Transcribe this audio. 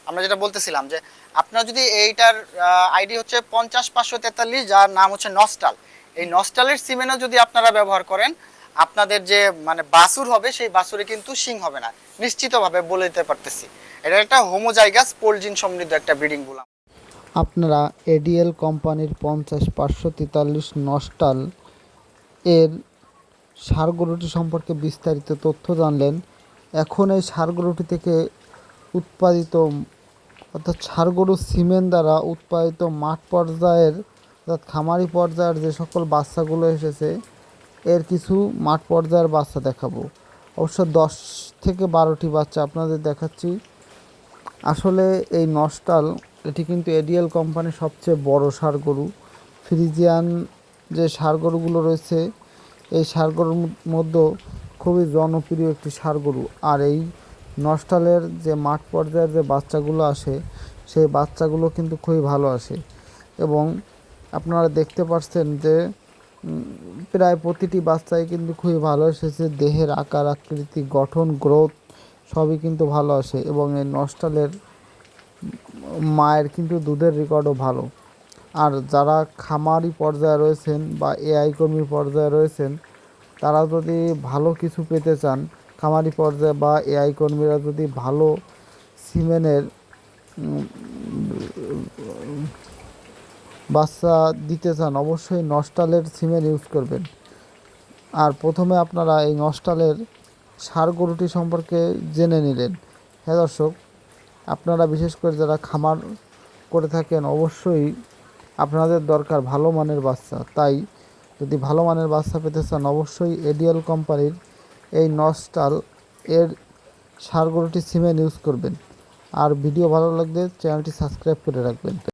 আমরা যেটা বলতেছিলাম যে আপনার যদি এইটার আইডি হচ্ছে 50 543, যার নাম হচ্ছে নস্টাল, এই নস্টালের সিমেন্টও যদি আপনারা ব্যবহার করেন, আপনাদের যে মানে বাছুর হবে সেই বাছুরে কিন্তু শিং হবে না, নিশ্চিতভাবে বলে দিতে পারতেছি। এটা একটা হোমোজাইগাস পোলজিন সমৃদ্ধ একটা ব্রিডিং বললাম। আপনারা এডিএল কোম্পানির 50 543 নস্টাল এর ষাঁড় গরুটি সম্পর্কে বিস্তারিত তথ্য জানলেন। এখন এই ষাঁড় গরুটি থেকে উৎপাদিত অর্থাৎ ষাঁড় গরুর সিমেন্ট দ্বারা উৎপাদিত মাঠ পর্যায়ের অর্থাৎ খামারি পর্যায়ের যে সকল বাচ্চাগুলো এসেছে এর কিছু মাঠ পর্যায়ের বাচ্চা দেখাবো। অবশ্য 10 থেকে 12টি বাচ্চা আপনাদের দেখাচ্ছি। আসলে এই নস্টাল এটি কিন্তু এডিএল কোম্পানির সবচেয়ে বড় ষাঁড় গরু। ফ্রিজিয়ান যে ষাঁড় গরুগুলো রয়েছে এই ষাঁড় গরুর মধ্যে খুবই জনপ্রিয় একটি ষাঁড় গরু। আর এই নস্টালের যে মাঠ পর্যায়ের যে বাচ্চাগুলো আসে সেই বাচ্চাগুলো কিন্তু খুবই ভালো আসে এবং আপনারা দেখতে পাচ্ছেন যে প্রায় প্রতিটি বাচ্চাই কিন্তু খুবই ভালো এসেছে। দেহের আকার আকৃতি গঠন গ্রোথ সবই কিন্তু ভালো আসে এবং এই নস্টালের মায়ের কিন্তু দুধের রেকর্ডও ভালো। আর যারা খামারি পর্যায়ে রয়েছেন বা এআই কর্মী পর্যায়ে রয়েছেন তারা যদি ভালো কিছু পেতে চান, খামারি পর্যায়ে বা এআই কর্মীরা যদি ভালো সিমেনের বাচ্চা দিতে চান অবশ্যই নস্টালের সিমেন্ট ইউজ করবেন। আর প্রথমে আপনারা এই নস্টালের ষাঁড় গরুটি সম্পর্কে জেনে নিলেন। হ্যাঁ দর্শক, আপনারা বিশেষ করে যারা খামার করে থাকেন অবশ্যই আপনাদের দরকার ভালো মানের বাচ্চা। তাই যদি ভালো মানের বাচ্চা পেতে চান অবশ্যই এডিএল কোম্পানির এই নস্টাল এর ষাঁড় গরুটি সিমেন্ট ইউজ করবেন। আর ভিডিও ভালো লাগলে চ্যানেলটি সাবস্ক্রাইব করে রাখবেন।